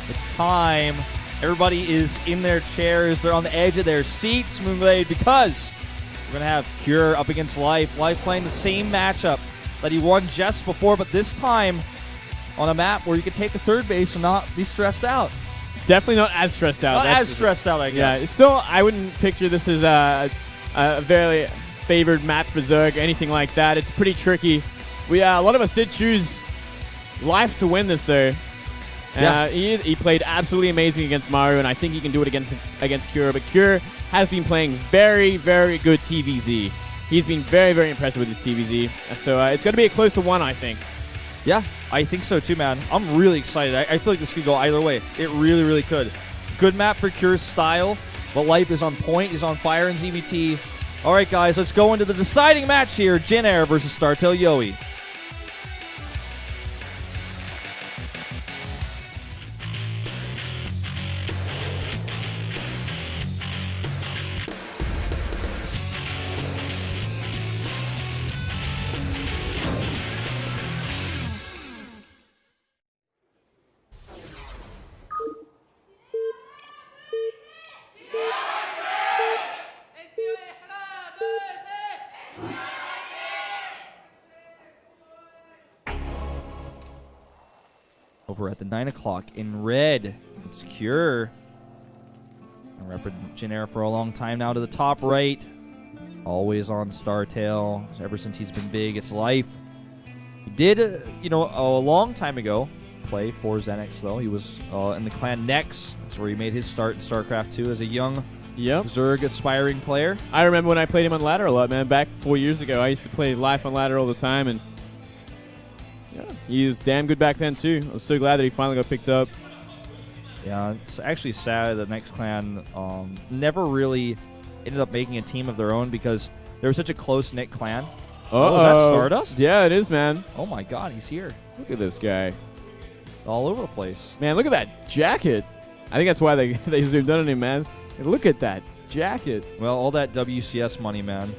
It's time. Everybody is in their chairs. They're on the edge of their seats, Moonglade, because we're going to have Cure up against Life. Life playing the same matchup that he won just before, but this time on a map where you can take a third base and not be stressed out. Definitely not as stressed out. Not as stressed out, I guess. Yeah, still, I wouldn't picture this as a very favored map for Zerg or anything like that. It's pretty tricky. A lot of us did choose Life to win this, though. Yeah. He played absolutely amazing against Mario, and I think he can do it against Cure. But Cure has been playing very, very good TVZ. He's been very, very impressive with his TVZ. So it's going to be a closer one, I think. Yeah, I think so too, man. I'm really excited. I feel like this could go either way. It really, really could. Good map for Cure's style, but Life is on point. He's on fire in ZVT. All right, guys, let's go into the deciding match here. Jin Air versus StarTale-yoe. Over at the 9 o'clock in red, it's Cure. I repped Jin Air for a long time now to the top right. Always on StarTale. Ever since he's been big, it's Life. He did, a long time ago play for Xenix, though. He was in the clan Nex. That's where he made his start in StarCraft 2 as a young Zerg aspiring player. I remember when I played him on ladder a lot, man. Back 4 years ago, I used to play Life on ladder all the time, and he was damn good back then, too. I was so glad that he finally got picked up. Yeah, it's actually sad that Next Clan never really ended up making a team of their own because they were such a close-knit clan. Oh, is that Stardust? Yeah, it is, man. Oh, my God, he's here. Look at this guy. All over the place. Man, look at that jacket. I think that's why they zoomed in on him, man. Look at that jacket. Well, all that WCS money, man.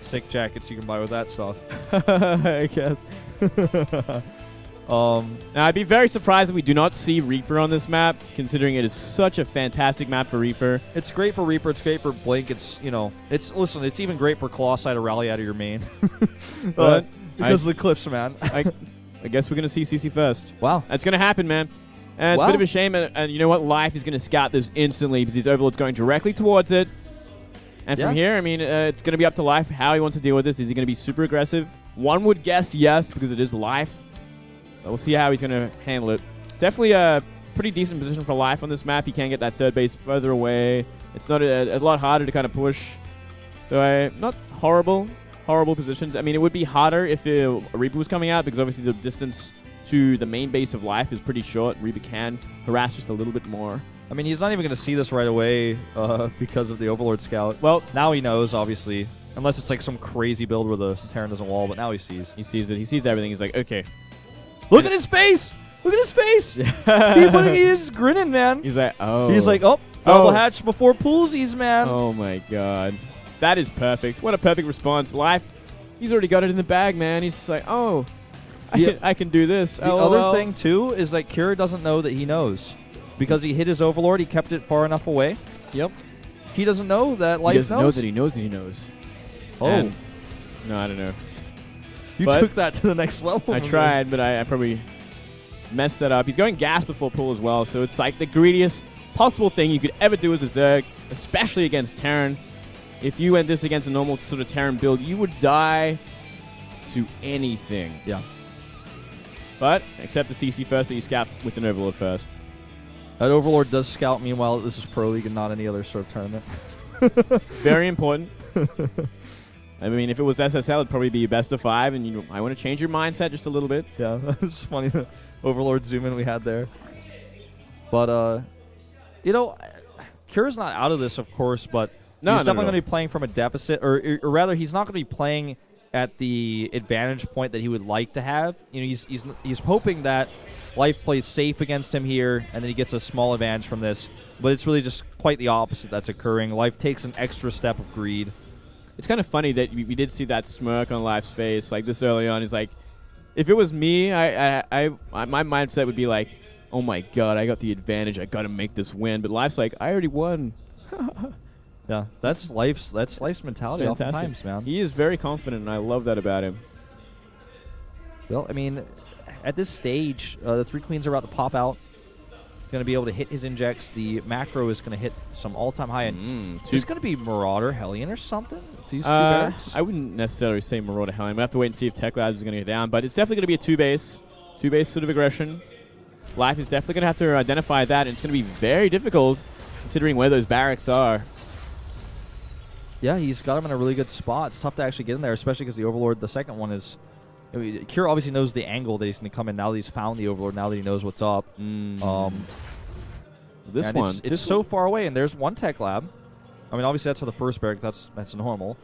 Sick jackets you can buy with that stuff. I guess. Now, I'd be very surprised if we do not see Reaper on this map, considering it is such a fantastic map for Reaper. It's great for Reaper. It's great for Blink. It's it's even great for Colossi to rally out of your main. But because of the clips, man. I guess we're going to see CC first. Wow. That's going to happen, man. And it's a bit of a shame. And you know what? Life is going to scout this instantly because his Overlord's going directly towards it. And from here, I mean, it's going to be up to Life how he wants to deal with this. Is he going to be super aggressive? One would guess yes, because it is Life. But we'll see how he's going to handle it. Definitely a pretty decent position for Life on this map. He can get that third base further away. It's not a lot harder to kind of push. So not horrible positions. I mean, it would be harder if a Reaper was coming out, because obviously the distance to the main base of Life is pretty short. Reaper can harass just a little bit more. I mean, he's not even going to see this right away because of the Overlord Scout. Well, now he knows, obviously. Unless it's like some crazy build where the Terran doesn't wall, but now he sees. He sees it. He sees everything. He's like, okay. Look at his face! Look at his face! He's grinning, man. He's like, oh. He's like, double hatch before poolsies, man. Oh, my God. That is perfect. What a perfect response. Life, he's already got it in the bag, man. He's just like, oh, I can do this. The other thing, too, is that Cure doesn't know that he knows. Because he hit his Overlord, he kept it far enough away. Yep. He doesn't know that Life knows. He doesn't know that he knows that he knows. Oh. And no, I don't know. You took that to the next level. I tried, but I probably messed that up. He's going gas before pull as well, so it's like the greediest possible thing you could ever do as a Zerg, especially against Terran. If you went this against a normal sort of Terran build, you would die to anything. Yeah. But, except the CC first, that you scout with an Overlord first. That Overlord does scout. Meanwhile, this is Pro League and not any other sort of tournament. Very important. I mean, if it was SSL, it'd probably be best of 5, and I want to change your mindset just a little bit. Yeah, it's funny the Overlord zoom in we had there. But, Cure's not out of this, of course, but he's definitely going to be playing from a deficit, or rather, he's not going to be playing at the advantage point that he would like to have. He's hoping that Life plays safe against him here, and then he gets a small advantage from this. But it's really just quite the opposite that's occurring. Life takes an extra step of greed. It's kind of funny that we did see that smirk on Life's face like this early on. He's like, if it was me, my mindset would be like, oh my god, I got the advantage. I got to make this win. But Life's like, I already won. Yeah, that's life's mentality oftentimes, man. He is very confident, and I love that about him. Well, I mean, at this stage, the 3 queens are about to pop out. He's going to be able to hit his injects. The macro is going to hit some all-time high. And it's going to be Marauder, Hellion, or something? These 2 barracks? I wouldn't necessarily say Marauder, Hellion. We have to wait and see if Tech Labs is going to go down. But it's definitely going to be a 2-base. 2-base sort of aggression. Life is definitely going to have to identify that, and it's going to be very difficult considering where those barracks are. Yeah, he's got him in a really good spot. It's tough to actually get in there, especially because the Overlord, the second one is... I mean, Cure obviously knows the angle that he's going to come in now that he's found the Overlord, now that he knows what's up. This one. It's so far away, and there's one Tech Lab. I mean, obviously that's for the first barrack. That's normal.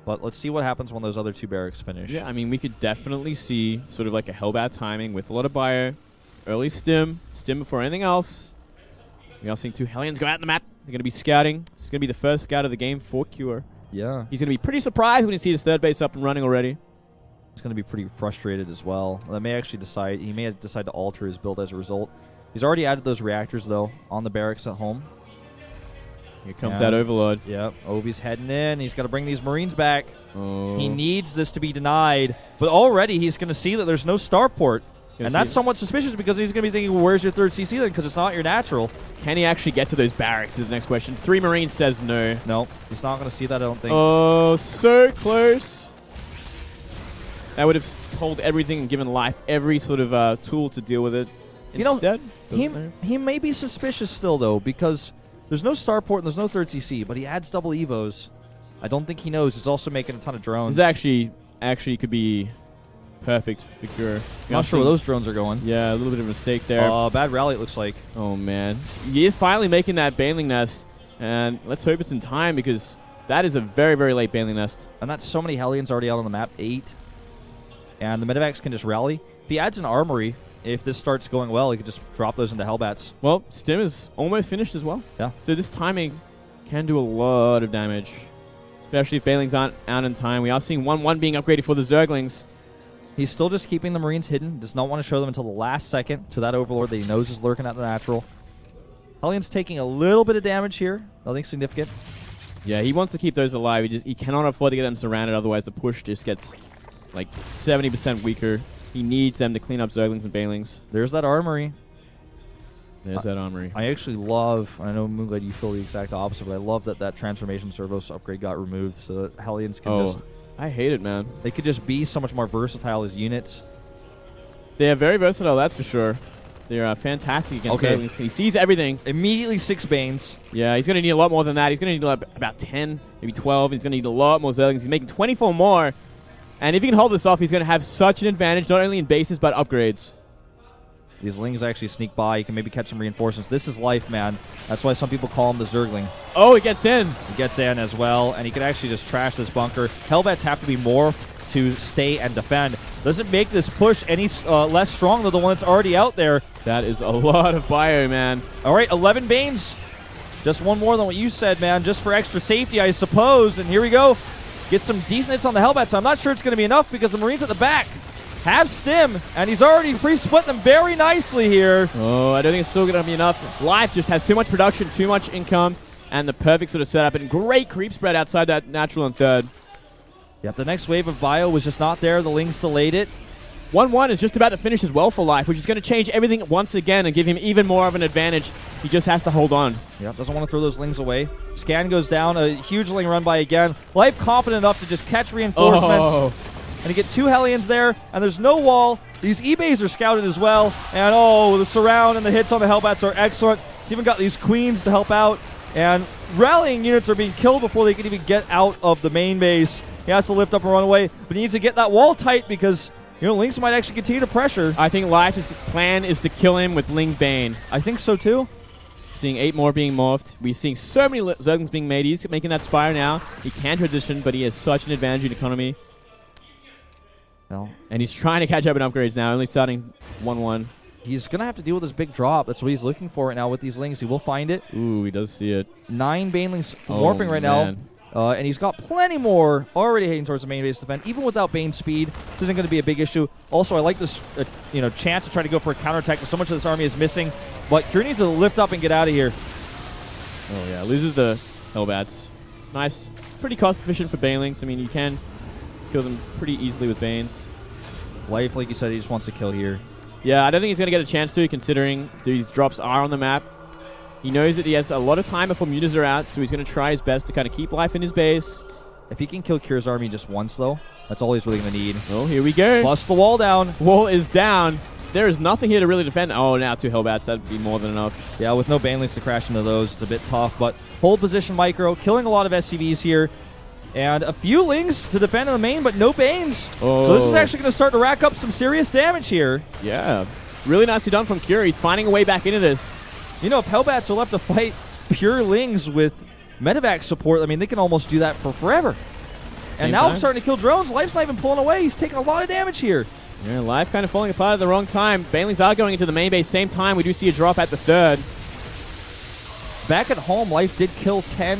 But let's see what happens when those other 2 barracks finish. Yeah, I mean, we could definitely see sort of like a Hellbat timing with a lot of bio. Early stim before anything else. We are seeing 2 Hellions go out on the map. They're going to be scouting. This is going to be the first scout of the game for Cure. Yeah. He's going to be pretty surprised when he sees his 3rd base up and running already. He's going to be pretty frustrated as well. He may decide to alter his build as a result. He's already added those reactors, though, on the barracks at home. Here comes that Overlord. Yep, Ovi's heading in. He's got to bring these Marines back. Oh. He needs this to be denied. But already he's going to see that there's no starport. And that's somewhat suspicious because he's going to be thinking, well, where's your 3rd CC then? Because it's not your natural. Can he actually get to those barracks is the next question. 3 Marines says no. No, he's not going to see that, I don't think. Oh, so close. That would have told everything and given Life every sort of tool to deal with it. Instead, he may be suspicious still, though, because there's no starport and there's no 3rd CC, but he adds double Evos. I don't think he knows. He's also making a ton of drones. This actually could be perfect for Cure. I'm not sure where those drones are going. Yeah, a little bit of a mistake there. Bad rally, it looks like. Oh, man. He is finally making that Baneling Nest, and let's hope it's in time because that is a very, very late Baneling Nest. And that's so many Hellions already out on the map, 8. And the Medivacs can just rally. If he adds an armory, if this starts going well, he could just drop those into Hellbats. Well, Stim is almost finished as well. Yeah. So this timing can do a lot of damage, especially if Banelings aren't out in time. We are seeing 1-1 being upgraded for the Zerglings. He's still just keeping the Marines hidden. Does not want to show them until the last second to that Overlord that he knows is lurking at the natural. Hellion's taking a little bit of damage here. Nothing significant. Yeah, he wants to keep those alive. He cannot afford to get them surrounded. Otherwise, the push just gets like 70% weaker. He needs them to clean up Zerglings and Banelings. There's that armory. There's that armory. I actually love, I know Moonglade, you feel the exact opposite, but I love that transformation servos upgrade got removed so that Hellions can just... I hate it, man. They could just be so much more versatile as units. They are very versatile, that's for sure. They are fantastic against Zerglings. He sees everything. Immediately 6 Banes. Yeah, he's going to need a lot more than that. He's going to need about 10, maybe 12. He's going to need a lot more Zerglings. He's making 24 more. And if he can hold this off, he's going to have such an advantage, not only in bases, but upgrades. These Lings actually sneak by. You can maybe catch some reinforcements. This is life, man. That's why some people call him the Zergling. Oh, he gets in. He gets in as well, and he can actually just trash this bunker. Hellbats have to be more to stay and defend. Doesn't make this push any less strong than the one that's already out there. That is a lot of bio, man. All right, 11 Banes. Just one more than what you said, man. Just for extra safety, I suppose. And here we go. Get some decent hits on the Hellbats. I'm not sure it's going to be enough because the Marines at the back have Stim, and he's already pre-split them very nicely here. Oh, I don't think it's still going to be enough. Life just has too much production, too much income, and the perfect sort of setup, and great creep spread outside that natural and third. Yep, the next wave of bio was just not there. The Lings delayed it. 1-1 is just about to finish as well for Life, which is going to change everything once again and give him even more of an advantage. He just has to hold on. Yep, doesn't want to throw those Lings away. Scan goes down. A huge Ling run by again. Life confident enough to just catch reinforcements. Oh. And you get 2 Hellions there, and there's no wall. These E-Bays are scouted as well. And the surround and the hits on the Hellbats are excellent. It's even got these Queens to help out. And rallying units are being killed before they can even get out of the main base. He has to lift up and run away, but he needs to get that wall tight because, Lings might actually continue to pressure. I think Life's plan is to kill him with Ling Bane. I think so too. Seeing 8 more being morphed. We're seeing so many Zerglings being made. He's making that Spire now. He can transition, but he has such an advantage in economy. Well, and he's trying to catch up in upgrades now, only starting 1-1. He's going to have to deal with this big drop. That's what he's looking for right now with these Lings. He will find it. Ooh, he does see it. 9 Banelings morphing right now. And he's got plenty more already heading towards the main base defense. Even without Bane's speed, this isn't going to be a big issue. Also, I like this chance to try to go for a counterattack, but so much of this army is missing. But Cure needs to lift up and get out of here. Oh, yeah. Loses the Hellbats. Nice. Pretty cost-efficient for Banelings. I mean, you can kill them pretty easily with Banes. Life, like you said, he just wants to kill here. Yeah, I don't think he's going to get a chance to, considering these drops are on the map. He knows that he has a lot of time before mutas are out, so he's going to try his best to kind of keep life in his base. If he can kill Cure's army just once, though, that's all he's really going to need. Oh, here we go. Plus the wall down. Wall is down. There is nothing here to really defend. Oh, now 2 Hellbats. That'd be more than enough. Yeah, with no Banelings to crash into those, it's a bit tough. But hold position micro, killing a lot of SCVs here. And a few Lings to defend in the main, but no Banes. Oh. So this is actually going to start to rack up some serious damage here. Yeah. Really nicely done from Cure. He's finding a way back into this. You know, if Hellbats are left to fight pure Lings with medevac support, I mean, they can almost do that for forever. And now it's starting to kill drones. Life's not even pulling away. He's taking a lot of damage here. Yeah, Life kind of falling apart at the wrong time. Banelings are going into the main base. Same time, we do see a drop at the 3rd. Back at home, Life did kill 10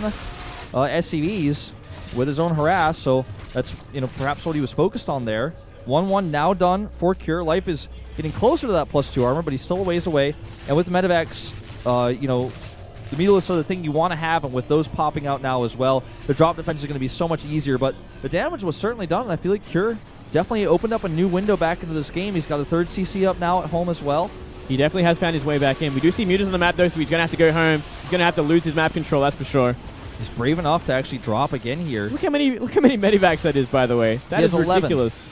SCVs with his own harass, so that's perhaps what he was focused on there. 1-1 now done for Cure. Life is getting closer to that +2 armor, but he's still a ways away. And with medevacs, the Mutalisks are the thing you want to have, and with those popping out now as well, the drop defense is going to be so much easier. But the damage was certainly done, and I feel like Cure definitely opened up a new window back into this game. He's got a 3rd CC up now at home as well. He definitely has found his way back in. We do see mutas on the map, though, so he's going to have to go home. He's going to have to lose his map control, that's for sure. He's brave enough to actually drop again here. Look how many medevacs that is, by the way. That is ridiculous.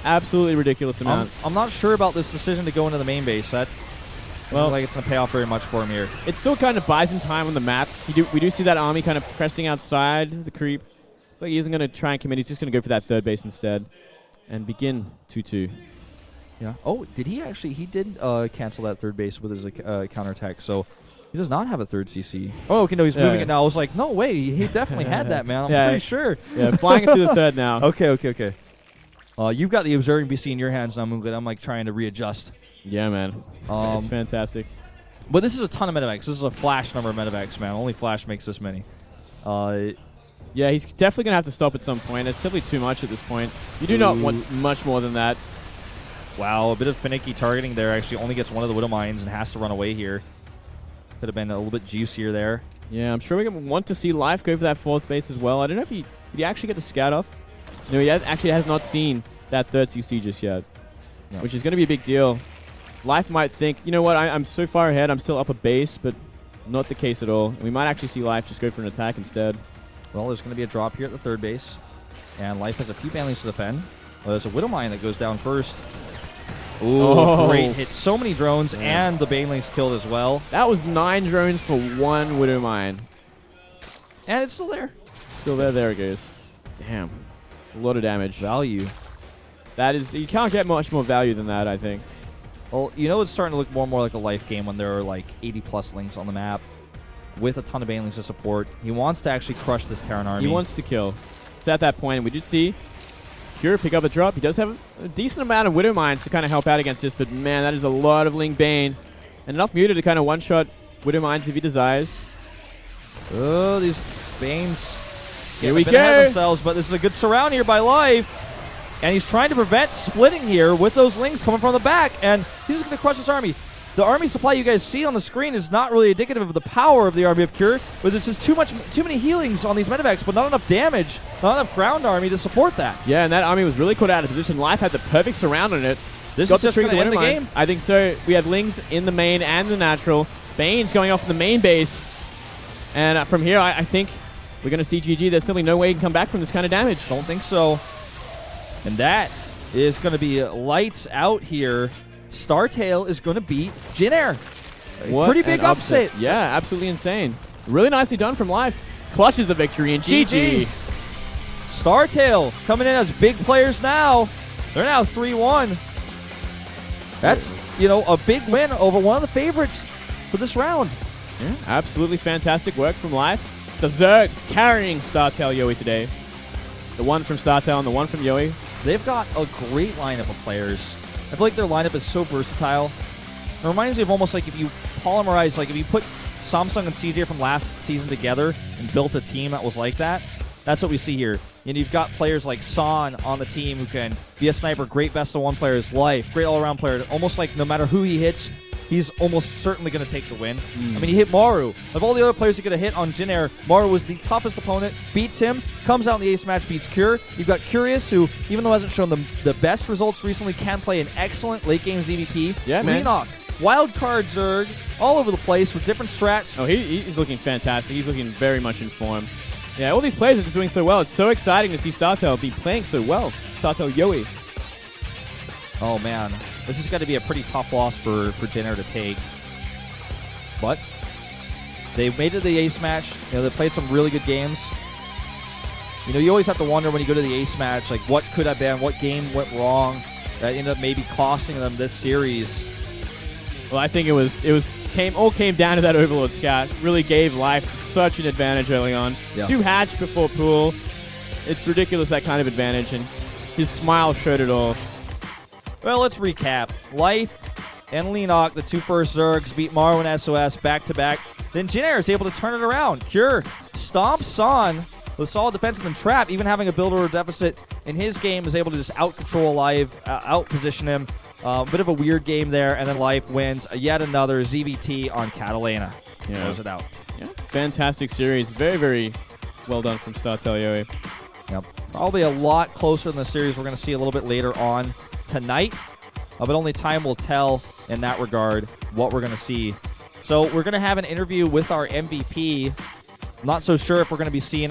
Absolutely ridiculous amount. I'm not sure about this decision to go into the main base. That doesn't look like it's going to pay off very much for him here. It still kind of buys him time on the map. We do see that army kind of pressing outside the creep. It's like he isn't going to try and commit. He's just going to go for that 3rd base instead and begin 2-2. Yeah. Oh, did he actually? He did cancel that 3rd base with his counterattack, so he does not have a 3rd CC. Oh, okay, no, he's moving it now. I was like, no way, he definitely had that, man. I'm pretty sure. Yeah, flying into the 3rd now. Okay. You've got the observing BC in your hands now, Moonglit. I'm like trying to readjust. Yeah, man. It's fantastic. But this is a ton of medevacs. This is a flash number of medevacs, man. Only Flash makes this many. Yeah, he's definitely going to have to stop at some point. It's simply too much at this point. You do not want much more than that. Wow, a bit of finicky targeting there. Actually only gets one of the Widow Mines and has to run away here. Could have been a little bit juicier there. Yeah, I'm sure we're going to want to see Life go for that 4th base as well. I don't know if did he actually get the scout off? No, he actually has not seen that 3rd CC just yet, which is going to be a big deal. Life might think, you know what, I'm so far ahead, I'm still up a base, but not the case at all. We might actually see Life just go for an attack instead. Well, there's going to be a drop here at the 3rd base, and Life has a few Banelings to defend. Well, there's a Widow Mine that goes down first. Ooh, great hit. So many drones, and the Banelings killed as well. That was 9 drones for 1 Widow Mine. And it's still there. Still there. There it goes. Damn. It's a lot of damage. Value. That is, you can't get much more value than that, I think. Well, it's starting to look more and more like a Life game when there are like 80+ Lings on the map with a ton of Banelings to support. He wants to actually crush this Terran army. He wants to kill. So at that point, we did see Cure pick up a drop. He does have a decent amount of Widow Mines to kind of help out against this, but man, that is a lot of Ling Bane. And enough muta to kind of one-shot Widow Mines if he desires. Oh, these Banes here we go. Ahead of themselves, but this is a good surround here by Life. And he's trying to prevent splitting here with those Lings coming from the back, and he's just going to crush this army. The army supply you guys see on the screen is not really indicative of the power of the army of Cure, but it's just too many healings on these medevacs, but not enough damage, not enough ground army to support that. Yeah, and that army was really caught out of position. Life had the perfect surround on it. This is just going to end the game. I think so. We have Lings in the main and the natural. Bane's going off in the main base. And from here, I think we're going to see GG. There's simply no way he can come back from this kind of damage. Don't think so. And that is going to be lights out here. StarTale is going to beat Jin Air. Pretty big upset. Yeah, absolutely insane. Really nicely done from Life. Clutches the victory in GG. StarTale coming in as big players now. They're now 3-1. That's, a big win over one of the favorites for this round. Yeah, absolutely fantastic work from Life. The Zergs carrying StarTale-yoe today. The one from StarTale and the one from Yoe. They've got a great lineup of players. I feel like their lineup is so versatile. It reminds me of almost like if you polymerize, like if you put Samsung and CJ from last season together and built a team that was like that, That's what we see here. And you've got players like Son on the team who can be a sniper, great best-of-1 player's life, great all-around player, almost like no matter who he hits, he's almost certainly going to take the win. I mean, he hit Maru. Of all the other players he could have hit on Jin Air, Maru was the toughest opponent, beats him, comes out in the ace match, beats Cure. You've got Curious, who, even though hasn't shown the best results recently, can play an excellent late-game ZVP. Yeah, man. Leenock, wild card Zerg, all over the place with different strats. Oh, he's looking fantastic. He's looking very much in form. Yeah, all these players are just doing so well. It's so exciting to see StarTale be playing so well. StarTale-yoe. Oh, man. This has got to be a pretty tough loss for Jin Air to take. But they made it to the ace match. You know, they played some really good games. You know, you always have to wonder when you go to the ace match, like, what could have been, what game went wrong that ended up maybe costing them this series. Well, I think it all came down to that Overlord Scout. Really gave Life such an advantage early on. Yeah. 2 hatch before pool. It's ridiculous, that kind of advantage, and his smile showed it all. Well, let's recap. Life and Leenock, the 2 first Zergs, beat Maru and SOS back-to-back. Then Jin Air is able to turn it around. Cure stomps Son with solid defense and then Trap, even having a build-order deficit in his game, is able to just out-control Life, out-position him. Bit of a weird game there, and then Life wins yet another ZVT on Catallena. Yeah. Close it out. Yeah. Fantastic series. Very, very well done from StarTale-yoe. Yep. Probably a lot closer than the series we're going to see a little bit later on tonight. But only time will tell in that regard what we're going to see. So we're going to have an interview with our MVP. I'm not so sure if we're going to be seeing